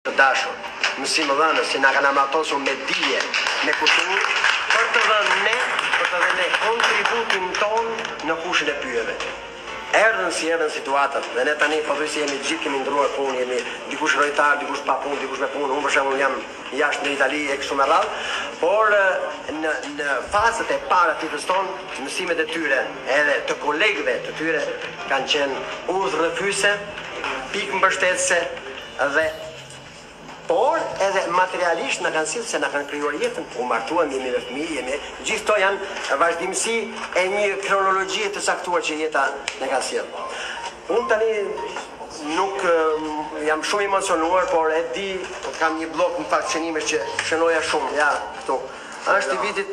Të dashur, mësimë dhënës që na kanë amatosur me dije, me kulturë, për të dhënë ne kontributin ton në fushën e pyjeve. Erdhën situatat dhe ne tani pothuajse jemi gjithë kemi ndruar punë, jemi dikush rojtar, dikush pa punë, dikush me punë. Unë për shembull jam jashtë në Itali e kështu me radhë, por në fazat e para të jetës tonë, mësimet e tyre, edhe të kolegëve të tyre kanë qenë udhërrëfyese, pikë mbështetëse dhe por edhe materialisht na kanë sjellë se na kanë krijuar jetën, u martuam, jemi me fëmijë, gjithë këto janë vazhdimsi e një kronologjie të saktuar që jeta na ka sjellë. Unë tani nuk jam shumë emocionuar, por e di, kam një blok në fakt qenimesh që shënoja shumë, ja, këtu. Është i vitit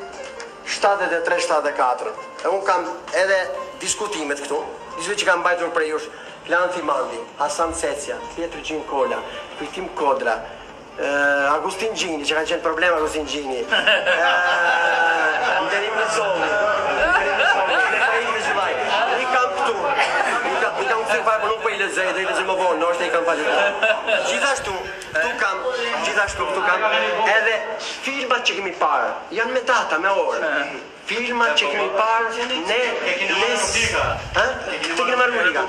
73-74. E unë kam edhe diskutimet këtu, diskutimet që kam mbajtur për jush, Plan Thimandi, Hasan Cecja, Pietro Gjinkola, Kujtim Kodra, Agustin Gjini, që kanë qenë problem Agustin Gjini, Nderim Nëzoni, i kam këtu, i kam këtu farë, nuk për i lezej, dhe i lezej më vonë, në është e i kam falit. Gjithashtu, këtu kam, edhe filmat që kemi parë, janë me data, me orë. Filmat që kemi parë, të kemi marrë ulika.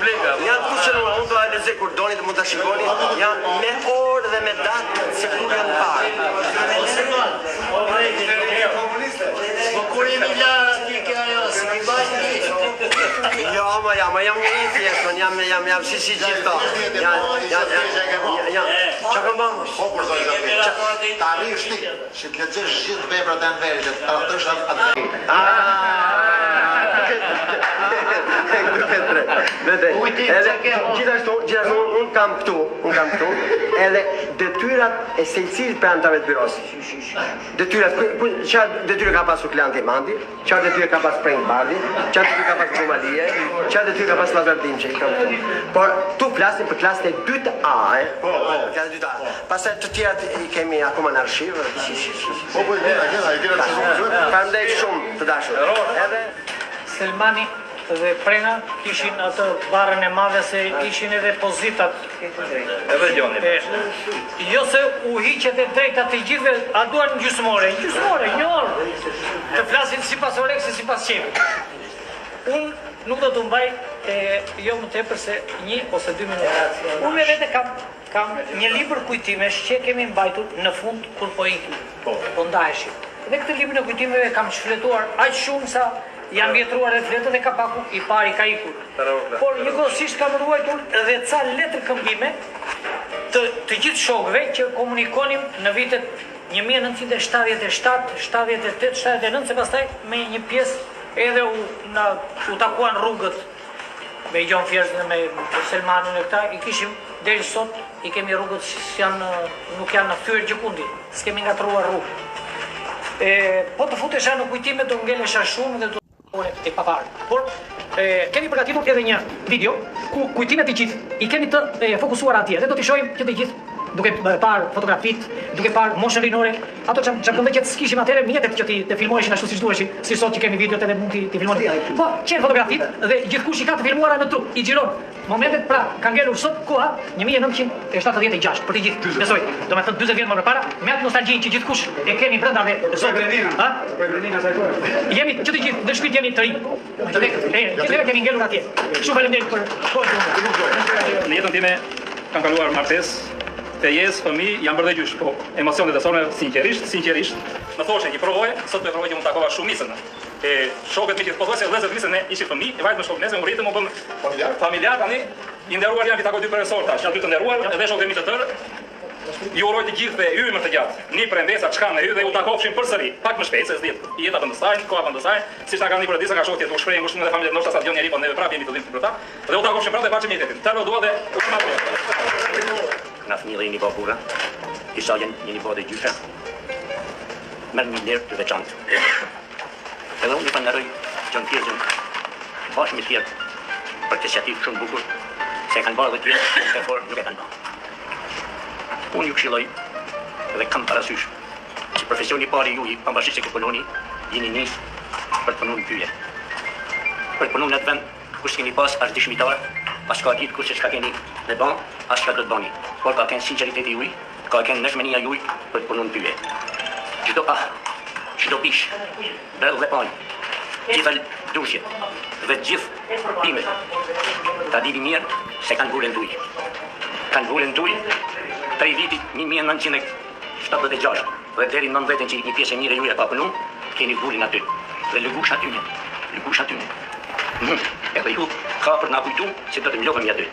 Janë të shënuar, unë do a lezej kur doni të mund të shikoni, janë me orë dhe me datë se kur janë parë. Kur jemi larë ati ke ajo, se mi bajnë një. Jo, ma jam një i thjeshtën, jam si gjithë ta. Qa kam bëmë? Po, për zojë të ta arrish ti, që të lexosh gjithë veprat e Enverit, të tradhtosh atë. Gjithashtu unë kam këtu, edhe detyrat e secili për anëtarëve të byros. Detyrat, çfarë detyre ka pasur Plan Thimandi, çfarë detyre ka pasur Prenk Bardi, çfarë detyre ka pasur Xumalie, çfarë detyre ka pasur Lazar Dimçi, i kam këtu. Por tu flasim për klasën e 2A, klasën e 2A. Pastaj të tjerat i kemi akoma në arshiv. Prandaj shumë të dashur. Edhe Selmani dhe Prenga kishin atë barën e madhe se ishin edhe pozitat. Edhe Gjoni. Jo se u hiqet e drejta të gjithve, a duan gjysmore, një orë. Të flasin si pas orek, si pas qemi. Unë nuk do të mbaj jo më tepër se 1 ose 2 minuta. Unë me vete kam një libër kujtimesh që kemi mbajtur në fund kur po ikim, po ndaheshim. Dhe këtë libër në kujtimeve kam shfletuar aq shumë sa jam vjetruar e fletët dhe kapaku i pari ka ikur. Por njëkohësisht kam ruajtur edhe ca letër këmbime të gjithë shokëve që komunikonim në vitet 1977, 78, 79, se pastaj me një pjesë edhe u takuan rrugët me Gjon Fjersën dhe me Selmanin e këta, i kishim deri sot, i kemi rrugët që nuk janë në fyër gjikundi, s'kemi ngatruar rrugë. Po të futesha në kujtime do ngelesha shumë dhe e paparë. Por kemi përgatitur edhe një video ku kujtimet i gjithë i kemi të fokusuar atje dhe do t'i shohim që të gjithë duke parë fotografit, duke parë moshën rinore, ato që këndë që të s'kishim atere mjetet që të filmoheshin ashtu si shduheshin, si sot që kemi videot edhe mund t'i filmoheshin. Po, qenë fotografit dhe gjithkush i ka të filmuara në trup, i gjiron. Momentet pra, ka ngelur sot koha 1976, për t'i gjithë, besoj, do me thënë 20 vjetë më përpara, me atë nostalgjin që gjithkush e kemi brenda dhe sot. Jemi, që të gjithë, dhe shpit jemi të ri. Dhe kemi ngelur atje. Shumë faleminderit për kohën. Në jetën time kam kaluar martesë, fejes, fëmijë, jam bërë dhe gjysh, po emocionet e sorme sinqerisht, më thoshe që provoje, sot me provoj që mund takova shumicën. Shokët mi që të pothuajse vëllezër të ne ishin fëmijë, e vajtë me shokët nesme, më rritë, më bëm familjar tani, i nderuar janë vi takoj 2 profesor tash, janë 2 të nderuar, edhe shokët e mi të tërë, ju uroj të gjithë dhe ymër të gjatë, një prendesa çka me hy dhe u takofshin përsëri, pak më shpejt se s'diet. Jeta vendosaj, koha vendosaj, siç na kanë dhënë për disa ka shokët u shprehin ngushtin dhe familjet ndoshta stadion njerëj, po neve prapë jemi të dhimbë për ta. Dhe u takofshin prapë dhe paçi mjetetin. Tërë dua dhe u shmatu. Na fëmijë një babura, disa janë një babë dhe gjysha, merë një lirë të veçantë. Edhe unë i falenderoj Gjon Fjersën, bashkë me tjerë, për të iniciativë shumë bukur, se kanë bërë dhe tjerë, por nuk e kanë bërë. Unë ju këshilloj dhe kam parasysh që profesioni pari ju i pavarësisht se këtë punoni, jeni nisë për të punu në pyje. Për të punu në atë vend, kush keni pas as dëshmitar, as ka ditë kush çka keni në ban, as çka do të bani. Por ka kënë sinqeriteti juaj, ka kënë nëshmenia juj për të punun pyve. Çdo pish, bell dhe panj, gjitha dushjet dhe gjithë pimet, ta dini mirë se kanë vullën tuj. Kanë vullën tuj prej vitit 1976 dhe deri në 90 që një pjesë e mire juja ka punu, keni vullin aty. Dhe lëgush atyne. Edhe ju ka për nga kujtu se do të mlohemi aty.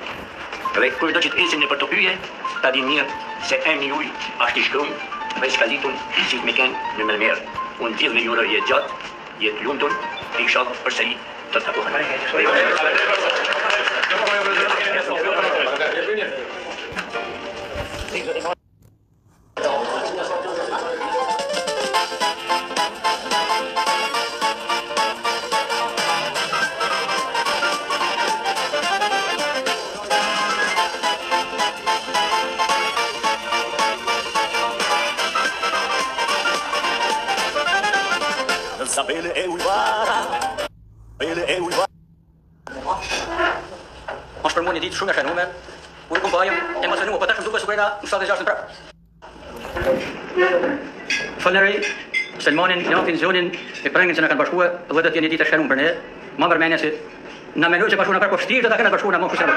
Dhe kur do që të esin në për të pyje, ta di mirë se emni juj ashtë i shkrum dhe shkalitun si me kënë në mërmerë. Unë gjithve jure jetë gjatë, jetë lumëtun, e i shalë përsëri të takohen. Sapele e ujvara. Është për mua një ditë shumë e shënuar. Unë kom bajëm emocionuar, po tash më duket sikur era në 76 prap. Falenderoj Selmanin, Natin, Zonin e prangën që na kanë bashkuar, dhe do të jeni ditë e shënuar për ne. Ma përmendja se na mendoj se bashkuar na për vështirë, do ta kenë bashkuar na më kushtet.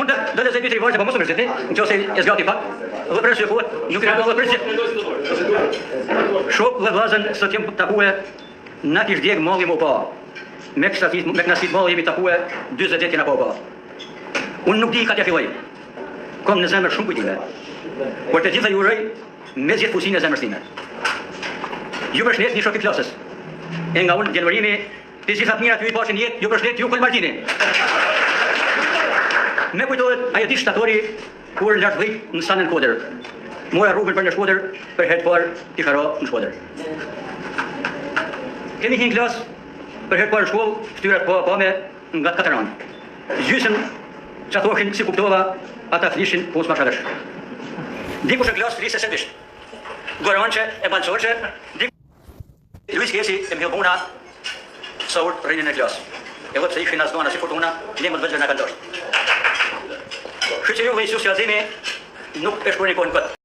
Unë do të zëvijë rivolta, po mos më zëti, nëse e zgjati pak. Dhe për shkak të nuk ka dallë për Shok dhe vllazën sot jam takue na kish djeg malli më pa. Me knasit malli jemi takue 40 ditë na pa. Unë nuk di ka të filloj. Kom në zemër shumë kujtime. Por të gjitha ju uroj me gjithë fuqinë e zemrës time. Ju përshëndet një shok i klasës. E nga unë gjelmërimi të gjitha të mirat ju i pashin jetë, ju përshëndet ju Kolmartini. Me kujtohet ajo ditë shtatori kur lart vrit në Sanën Kodër. Mora rrugën për në Shkodër, për herë të parë kisha ra në Shkodër. Kemi një klasë për herë të parë në shkollë, ftyrat pa me nga Katran. Gjysën që thoshin si kuptova, ata flishin po s'ma shakash. Dikush në klasë flisë serbisht. Gorançe e Balçorçe, Luis Kesi e Mjellbuna sa urt rrinin në klasë. Edhe pse ishin as dona si fortuna, ne më të vëzhgë na kanë dorë. Shqyrë ju dhe i socializimi nuk e shkruani kohën këtë.